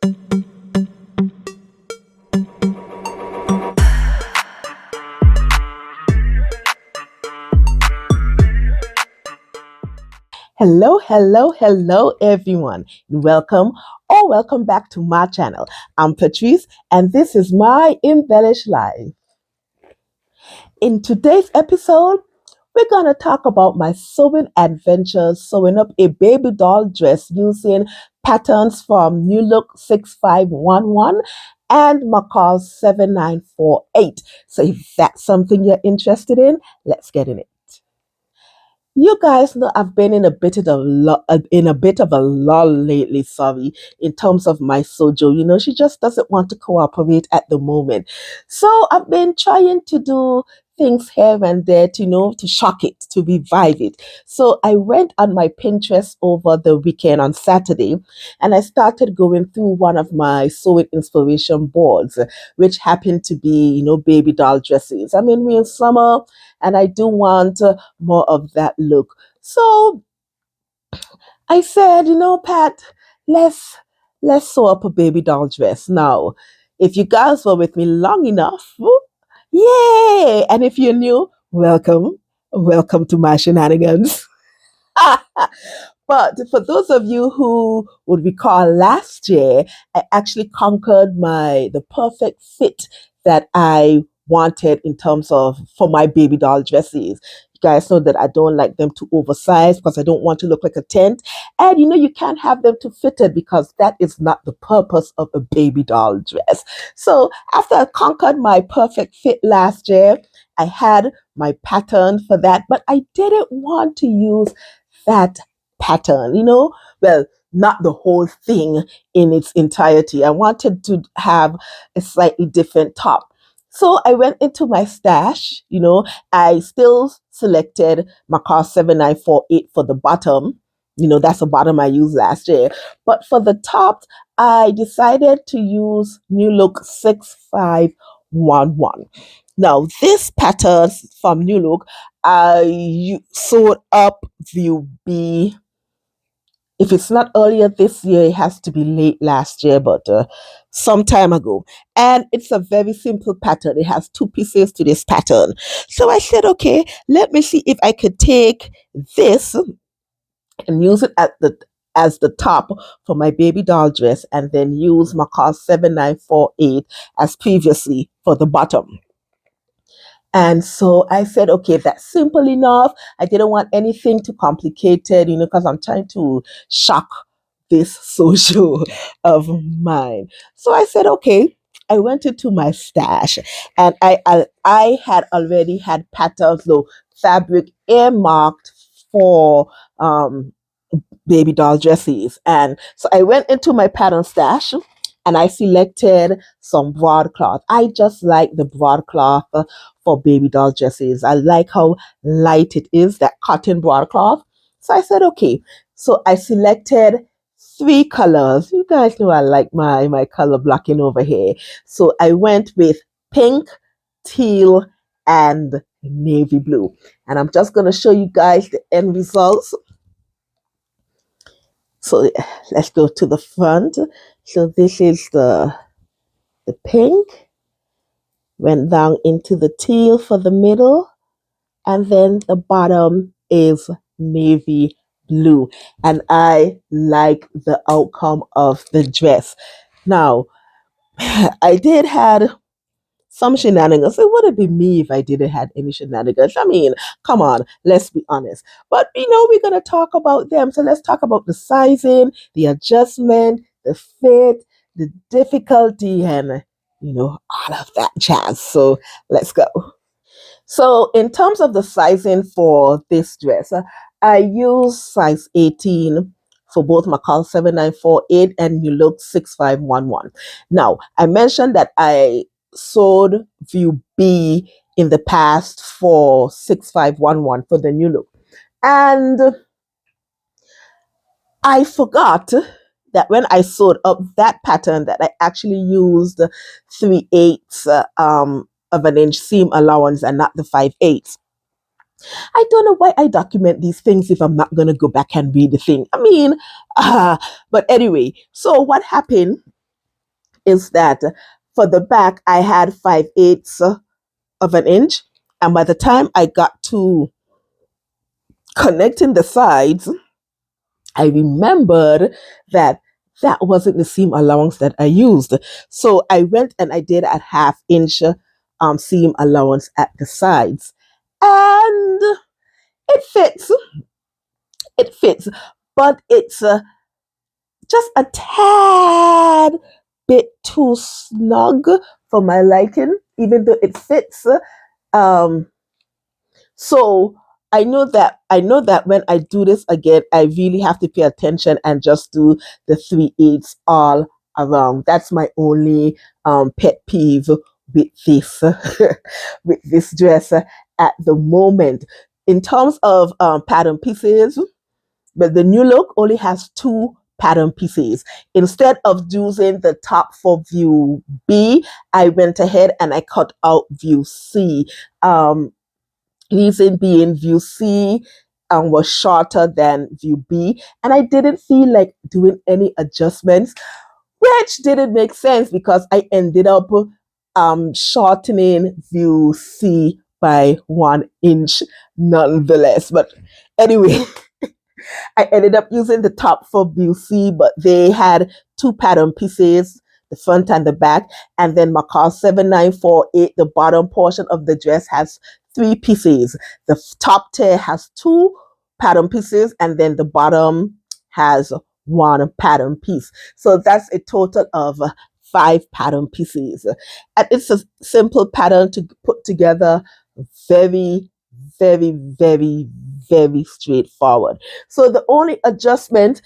Hello, hello, hello, everyone. Welcome back to my channel. I'm Patrice, and this is my Embellish Life. In today's episode, we're going to talk about my sewing adventures, sewing up a baby doll dress using patterns from New Look 6511 and McCall 7948. So if that's something you're interested in, let's get in it. You guys know I've been in a bit of a lull lately, sorry, in terms of my sojo. She just doesn't want to cooperate at the moment. So I've been trying to do things here and there to shock it, to revive it. So I went on my Pinterest over the weekend on Saturday and I started going through one of my sewing inspiration boards, which happened to be baby doll dresses. I mean, we're in summer and I do want more of that look. So I said, Pat, let's sew up a baby doll dress. Now, if you guys were with me long enough, yay! And if you're new, welcome to my shenanigans. But for those of you who would recall last year, I actually conquered the perfect fit that I wanted in terms of for my baby doll dresses. You guys know that I don't like them too oversized because I don't want to look like a tent. And you can't have them too fitted because that is not the purpose of a baby doll dress. So after I conquered my perfect fit last year, I had my pattern for that, but I didn't want to use that pattern. Well, not the whole thing in its entirety. I wanted to have a slightly different top. So I went into my stash. I still selected Macar 7948 for the bottom. That's the bottom I used last year. But for the top, I decided to use New Look 6511. Now, this pattern from New Look, I sewed up view B. If it's not earlier this year, it has to be late last year, but some time ago. And it's a very simple pattern. It has two pieces to this pattern. So I said, okay, let me see if I could take this and use it as the top for my baby doll dress and then use my cost 7948 as previously for the bottom. And so I said, okay, that's simple enough. I didn't want anything too complicated, because I'm trying to shock this social of mine. So I said, okay. I went into my stash and I had already had patterns, though fabric earmarked for baby doll dresses. And so I went into my pattern stash and I selected some broadcloth. I just like the broadcloth for baby doll dresses. I like how light it is, that cotton broadcloth. So I said, okay. So I selected three colors. You guys know I like my color blocking over here. So I went with pink, teal, and navy blue. And I'm just going to show you guys the end results. So let's go to the front. So this is the pink, went down into the teal for the middle, and then the bottom is navy blue. And I like the outcome of the dress. Now, I did had some shenanigans. It wouldn't be me if I didn't have any shenanigans. I mean, come on, let's be honest. But we're gonna talk about them. So let's talk about the sizing, the adjustment, the fit, the difficulty, and all of that jazz. So let's go. So in terms of the sizing for this dress, I use size 18 for both McCall 7948 and New Look 6511. Now, I mentioned that I sewed view B in the past for 6511 for the New Look. And I forgot that when I sewed up that pattern that I actually used 3/8 of an inch seam allowance and not the 5/8. I don't know why I document these things if I'm not going to go back and read the thing. I mean, but anyway, so what happened is that for the back, I had 5/8 of an inch. And by the time I got to connecting the sides, I remembered that that wasn't the seam allowance that I used. So I went and I did a 1/2 inch seam allowance at the sides. And it fits. It fits. But it's just a tad bit too snug for my liking, even though it fits. Um, so I know that when I do this again, I really have to pay attention and just do the 3/8 all around. That's my only pet peeve with this with this dress at the moment. In terms of pattern pieces, but the new look only has 2 pattern pieces. Instead of using the top for view B, I went ahead and I cut out view C. Reason being, view C was shorter than view B, and I didn't feel like doing any adjustments, which didn't make sense because I ended up shortening view C by 1 inch nonetheless. But anyway, I ended up using the top for view C, but they had 2 pattern pieces, the front and the back. And then my car 7948, the bottom portion of the dress has 3 pieces. The top tear has 2 pattern pieces, and then the bottom has 1 pattern piece. So that's a total of 5 pattern pieces. And it's a simple pattern to put together, very, very, very, very straightforward. So the only adjustment,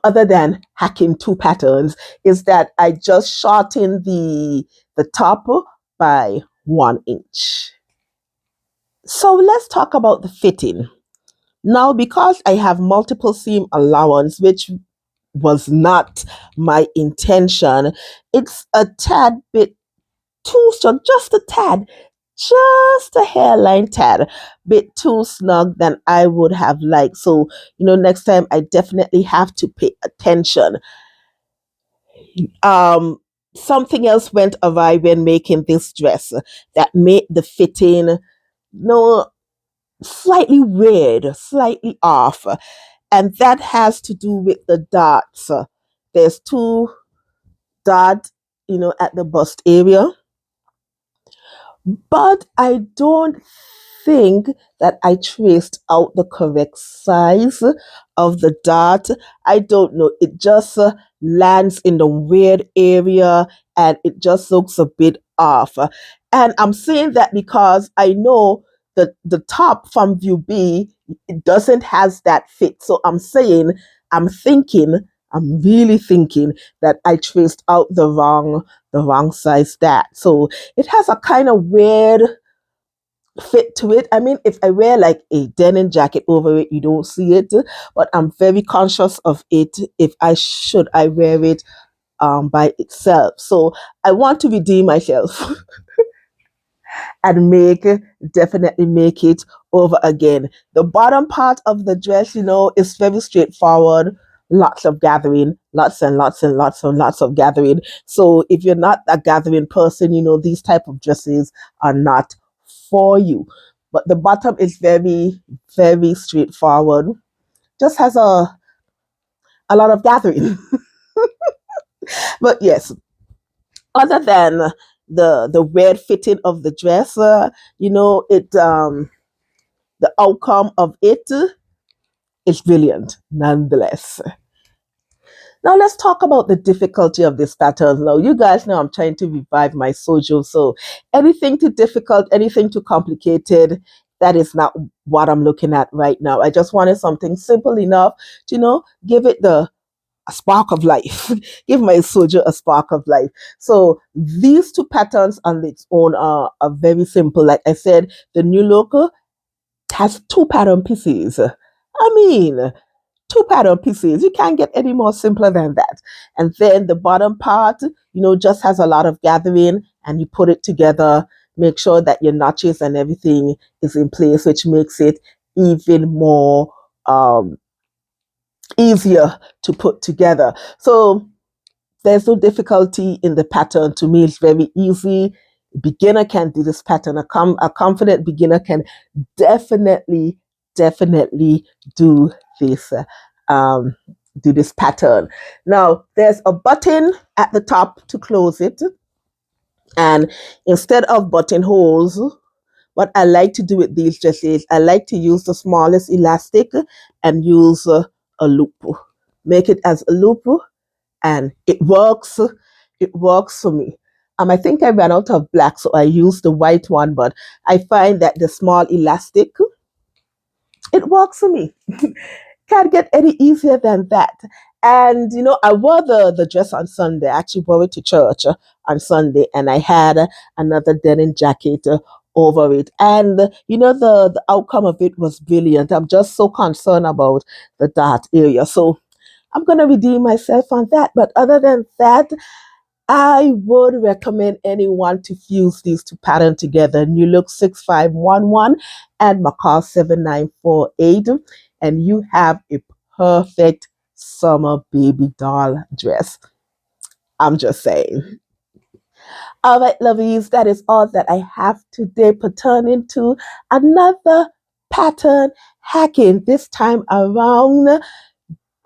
other than hacking 2 patterns, is that I just shortened the top by 1 inch. So let's talk about the fitting. Now, because I have multiple seam allowance, which was not my intention, it's a tad bit too snug, just a hairline tad bit too snug than I would have liked. So, next time I definitely have to pay attention. Um, Something else went awry when making this dress that made the fitting no slightly weird, slightly off, and that has to do with the dots. There's 2 dots, at the bust area. But I don't think that I traced out the correct size of the dot. I don't know. It just lands in the weird area and it just looks a bit off. And I'm saying that because I know that the top from view B, it doesn't has that fit. So I'm really thinking that I traced out the wrong size that. So it has a kind of weird fit to it. I mean, if I wear like a denim jacket over it, you don't see it, but I'm very conscious of it if I wear it by itself. So I want to redeem myself and definitely make it over again. The bottom part of the dress, is very straightforward. Lots of gathering, lots and lots and lots and lots of gathering. So if you're not a gathering person, these type of dresses are not for you. But the bottom is very, very straightforward. Just has a lot of gathering. But yes, other than the weird fitting of the dress, it the outcome of it is brilliant nonetheless. Now let's talk about the difficulty of this pattern. Now you guys know I'm trying to revive my sojo, so anything too difficult, anything too complicated, that is not what I'm looking at right now. I just wanted something simple enough to give it a spark of life. Give my sojo a spark of life. So these 2 patterns on its own are very simple. Like I said, the new look has 2 pattern pieces. I mean, 2 pattern pieces. You can't get any more simpler than that. And then the bottom part, just has a lot of gathering and you put it together, make sure that your notches and everything is in place, which makes it even more easier to put together. So There's no difficulty in the pattern. To me, it's very easy. Beginner can do this pattern. A confident beginner can definitely, definitely do this. Um, do this pattern. Now, there's a button at the top to close it, and instead of buttonholes, what I like to do with these just is I like to use the smallest elastic and use a loop. Make it as a loop, and it works. It works for me. I think I ran out of black, so I used the white one, but I find that the small elastic, it works for me. Can't get any easier than that. And I wore the dress on Sunday. I actually wore it to church on Sunday, and I had another denim jacket over it. And the outcome of it was brilliant. I'm just so concerned about the dart area. So I'm gonna redeem myself on that. But other than that, I would recommend anyone to fuse these two patterns together. New Look 6511 and McCall 7948, and you have a perfect summer baby doll dress. I'm just saying. All right, lovies, that is all that I have today pertaining to another pattern hacking, this time around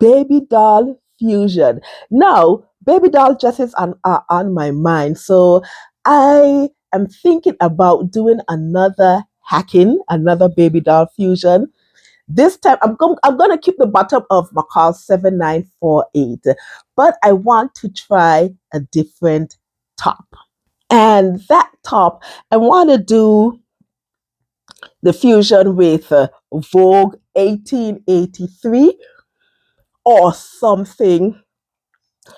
Babydoll Fusion. Now, baby doll dresses are on my mind. So I am thinking about doing another hacking, another Babydoll Fusion. This time, I'm going to keep the bottom of McCall 7948, but I want to try a different top. And that top, I want to do the fusion with Vogue 1883 or something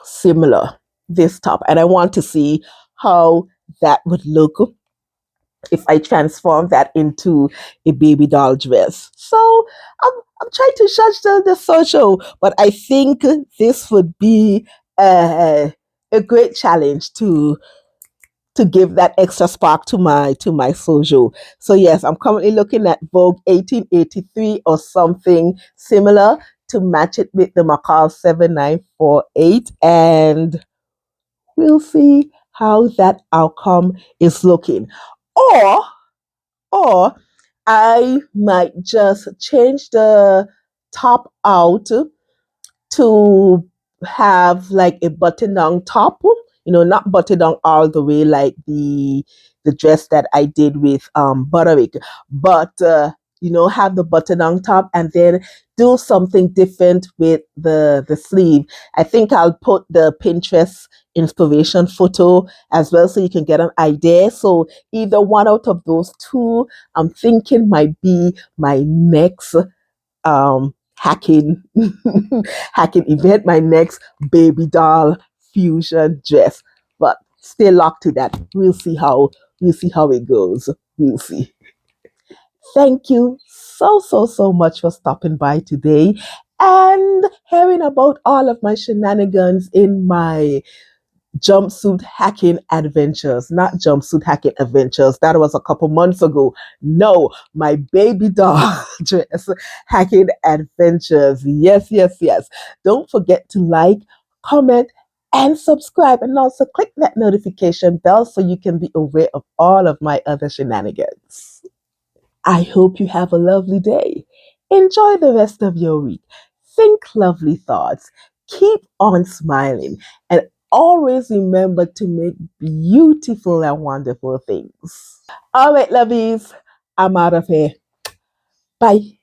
similar, this top. And I want to see how that would look if I transform that into a baby doll dress. So I'm trying to judge the social, but I think this would be a great challenge to give that extra spark to my social. So yes, I'm currently looking at Vogue 1883 or something similar to match it with the McCall 7948, and we'll see how that outcome is looking. Or or I might just change the top out to have like a button down top, not button down all the way like the dress that I did with Butterick, but have the button on top and then do something different with the sleeve. I think I'll put the Pinterest inspiration photo as well so you can get an idea. So either one out of those two, I'm thinking might be my next hacking hacking event, my next baby doll fusion dress. But stay locked to that. We'll see how it goes. We'll see. Thank you so much for stopping by today and hearing about all of my shenanigans in my jumpsuit hacking adventures. Not jumpsuit hacking adventures. That was a couple months ago. No, my baby doll dress hacking adventures. Yes, yes, yes. Don't forget to like, comment, and subscribe, and also click that notification bell so you can be aware of all of my other shenanigans. I hope you have a lovely day. Enjoy the rest of your week. Think lovely thoughts. Keep on smiling. And always remember to make beautiful and wonderful things. All right, lovies. I'm out of here. Bye.